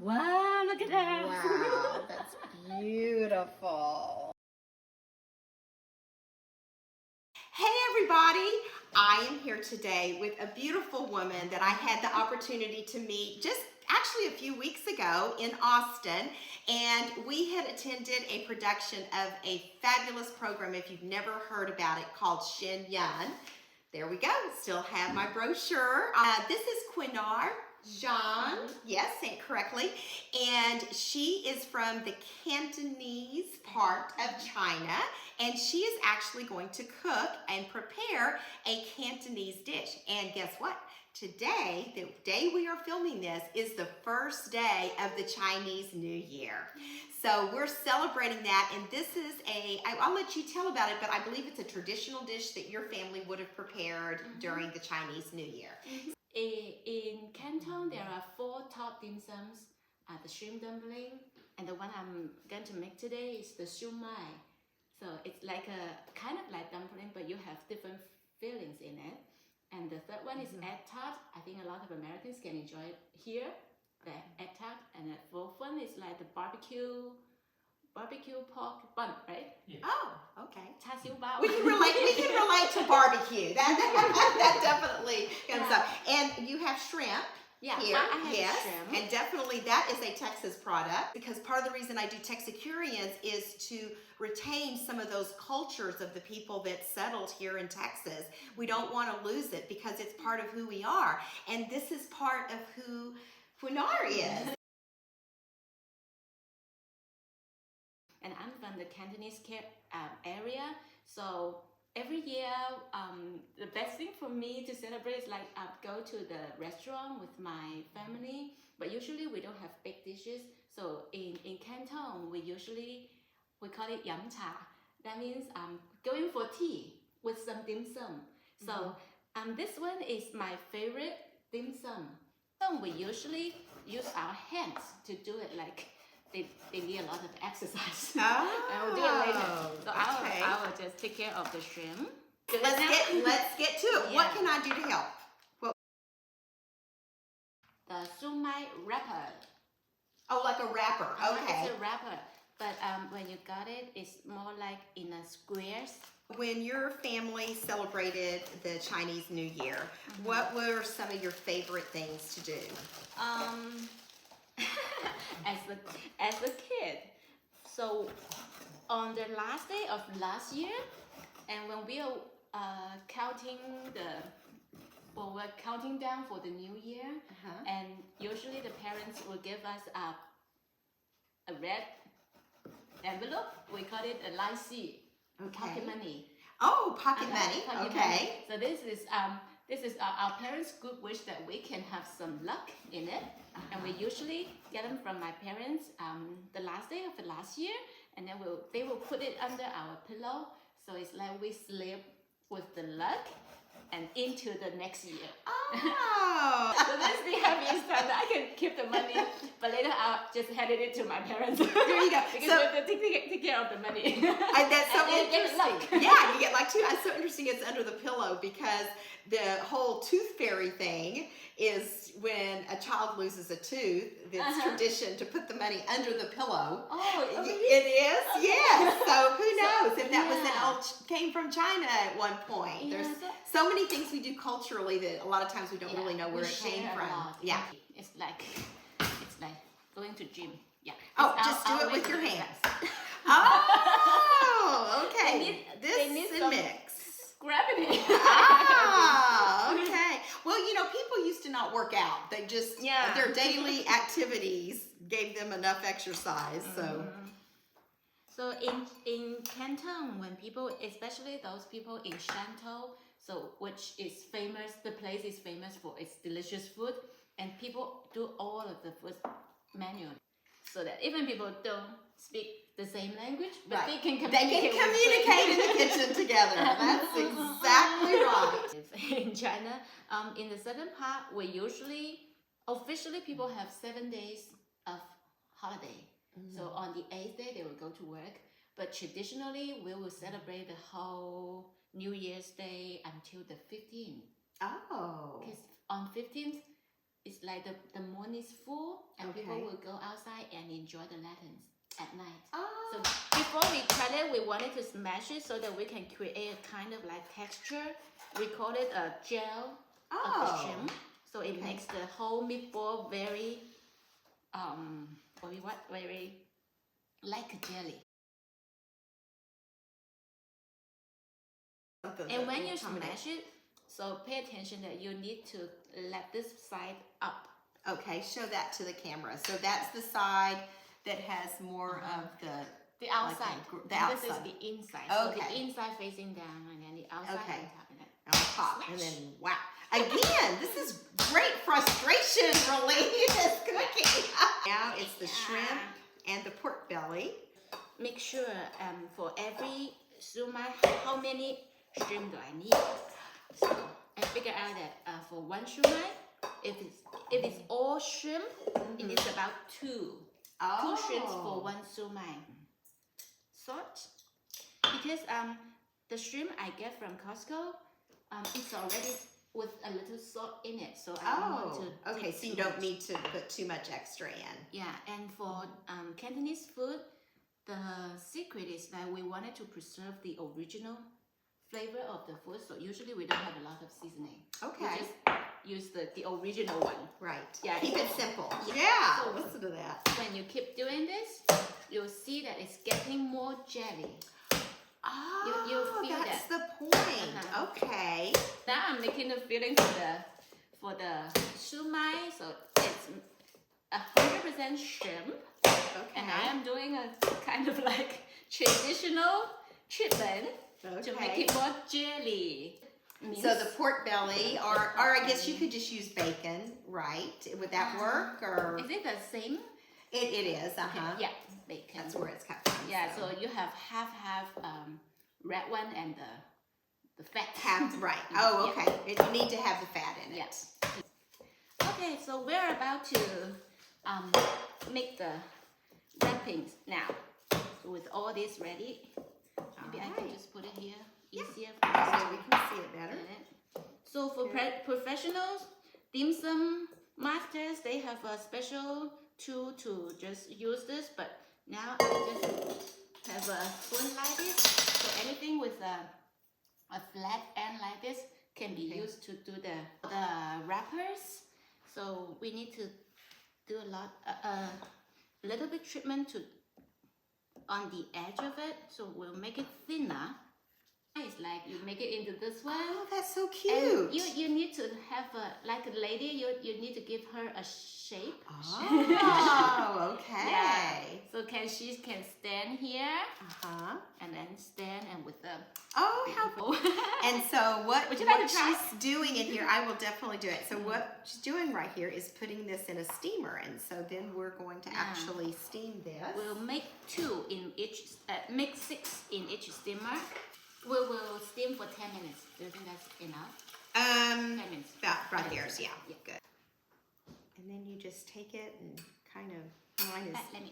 Wow, look at that. Wow, that's beautiful. Hey everybody, I am here today with a beautiful woman that I had the opportunity to meet just actually a few weeks ago in Austin, and we had attended a production of a fabulous program, if you've never heard about it, called Shin Yan. There we go, still have my brochure. This is Quinar Jean, yes, saying it correctly, and she is from the Cantonese part of China, and she is actually going to cook and prepare a Cantonese dish. And guess what? Today, the day we are filming this, is the first day of the Chinese New Year. So we're celebrating that, and this is I'll let you tell about it, but I believe it's a traditional dish that your family would have prepared during the Chinese New Year. In Canton, there are 4 top dim sums. The shrimp dumpling, and the one I'm going to make today is the shumai. So it's like a kind of like dumpling, but you have different fillings in it. And the third one is egg tart. I think a lot of Americans can enjoy it here, the egg tart. And the fourth one is like the barbecue pork bun, right? Yeah. Oh, okay. Char siu bao. We can relate to barbecue. That definitely comes up. And you have shrimp. Yeah, here, I have yes, shrimp. and definitely that is a Texas product, because part of the reason I do Texicurians is to retain some of those cultures of the people that settled here in Texas. We don't want to lose it because it's part of who we are, and this is part of who Quinar is. And I'm from the Cantonese area, so every year, the best thing for me to celebrate is like go to the restaurant with my family, but usually we don't have big dishes. So in Canton, we call it yam cha. That means going for tea with some dim sum. So this one is my favorite dim sum. So we usually use our hands to do it, like they need a lot of exercise. Oh, I will do it later. So okay. I will just take care of the shrimp. Let's get to it. Yeah. What can I do to help? The shumai wrapper. Oh, like a wrapper. Okay. It's a wrapper, but when you got it, it's more like in a squares. When your family celebrated the Chinese New Year, what were some of your favorite things to do? As a kid, so on the last day of last year, and when we are we're counting down for the new year, and usually the parents will give us a red envelope. We call it a lai si, pocket money. Oh, pocket money. Pocket Okay. money. So this is our parents' good wish that we can have some luck in it, and we usually get them from my parents the last day of the last year, and then they will put it under our pillow. So it's like we sleep with the luck and into the next year. Oh. So that's the happiest time that I can keep the money, but later I'll just hand it to my parents. There you go. Because So, we have to take care of the money. that's so And get luck. interesting. Yeah, you get luck too. It's so interesting it's under the pillow, because the whole tooth fairy thing is when a child loses a tooth, it's tradition to put the money under the pillow. Oh, It is, Okay. yes. So who knows if that was yeah. came from China at one point. Yeah, There's so many things we do culturally that a lot of times we don't really know where it came share a from. lot. Yeah. It's like going to gym. Yeah. Oh, It's just do our it way with to your do hands. that. Oh, okay. They need This some mix. Gravity. Ah, okay. Well, people used to not work out. They just, Yeah. their daily activities gave them enough exercise. So, So in Canton, when people, especially those people in Shantou, so which is famous, the place is famous for its delicious food, and people do all of the food manually, so that even people don't speak the same language, but they can communicate. In the kitchen together. That's exactly right. In China, in the southern part, we usually, officially, people have 7 days of holiday. So on the 8th day, they will go to work. But traditionally, we will celebrate the whole New Year's Day until the 15th. Oh. Because on 15th, it's like the moon is full and people Okay. will go outside and enjoy the lanterns at night. Oh. So before we cut it, we wanted to smash it so that we can create a kind of like texture. We call it a gel of the shrimp. So it makes the whole meatball very, very like a jelly. And when you smash it, so pay attention that you need to let this side up. Okay, show that to the camera. So that's the side that has more of The outside. the And outside. This is the inside. So Okay. the inside facing down and then the outside Okay. on top of it. on top, and Smash. then wow. Again, this is great frustration relief this cooking. Now it's the shrimp and the pork belly. Make sure for every sumai, how many shrimp do I need? So I figure out that for one sumai, if it's all shrimp, it needs about two. Two shrimps for one sumai. Salt, because the shrimp I get from Costco, it's already with a little salt in it, so I don't want to. Okay, take so you too don't much. need to put too much extra in. Yeah, and for Cantonese food, the secret is that we wanted to preserve the original flavor of the food. So usually we don't have a lot of seasoning. Okay. We just use the original one. Right. Yeah. Keep it simple. Yeah. Yeah. So- Listen to that. When you keep doing this, you'll see that it's getting more jelly. Oh, you feel that's that. the point. Uh-huh. Okay. Now I'm making the filling for the shumai. So it's 100% shrimp. Okay. And I am doing a kind of like traditional treatment to make Okay. it more jelly. So the pork belly, or I guess you could just use bacon, right? Would that work? Or Is it the same? it is, uh-huh. Yeah, bacon. That's where it's cut from. Yeah, so you have half red one and the fat. Half, right. Oh, Yeah. okay. You need to have the fat in it. Yes. Okay, so we're about to make the wrappings now. So with all this ready, maybe I can Alright. just put it here. Yeah. Easier for us So to we can see it better. get it. So for professionals, dim sum masters, they have a special tool to just use this. But now I just have a spoon like this. So anything with a flat end like this can be Okay. used to do the wrappers. So we need to do a little bit treatment on the edge of it. So we'll make it thinner. It's like you make it into this one. Oh, that's so cute. And you need to have like a lady, you need to give her a shape. Oh, okay. Yeah. So she can stand here Uh-huh. and then stand and with the Oh, how beautiful. And so what Would you like to she's try? doing in here, I will definitely do it. So what she's doing right here is putting this in a steamer, and so then we're going to actually steam this. We'll make two in each, make 6 in each steamer. We will steam for 10 minutes. Do you think that's enough? 10 minutes. About right 10 here, minutes. so yeah, Yeah. good. And then you just take it and kind of, mine Let me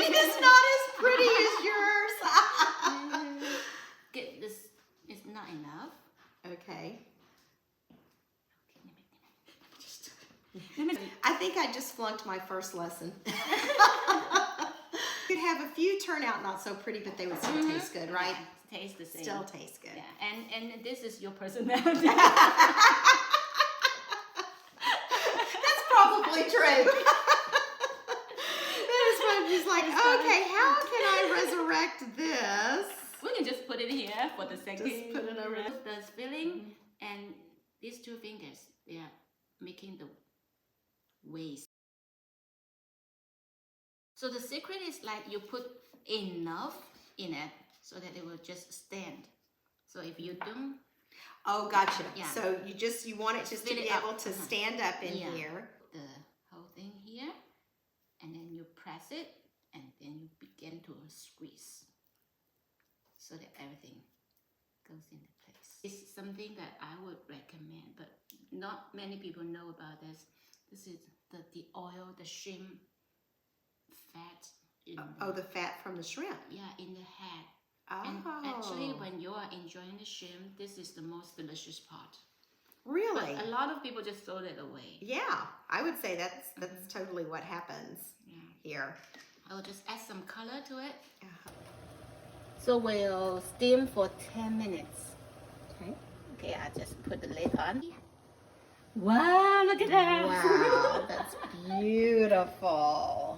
is not as pretty as yours. get this. It's not enough. Okay. Let me I think I just flunked my first lesson. Could have a few turn out not so pretty, but they would still taste good, right? Yeah, taste the same. Still taste good. Yeah, and this is your personality. That's probably true. That is when she's like, okay, how can I resurrect this? We can just put it here for the second. Just put it over there. The filling and these 2 fingers, they are making the waist. So the secret is like you put enough in it so that it will just stand. So if you don't, Oh, gotcha. Yeah. So you want it just to Split be it up. able to stand up in Yeah. here. the whole thing here, and then you press it, and then you begin to squeeze so that everything goes into place. It's something that I would recommend, but not many people know about this. This is the oil, the shrimp fat in Oh, the fat from the shrimp. in the head. Oh. And actually, when you are enjoying the shrimp, this is the most delicious part. Really? But a lot of people just throw it away. Yeah, I would say that's totally what happens Yeah. here. I'll just add some color to it. Uh-huh. So we'll steam for 10 minutes. Okay. Okay, I just put the lid on. Wow, look at that. Wow, that's beautiful.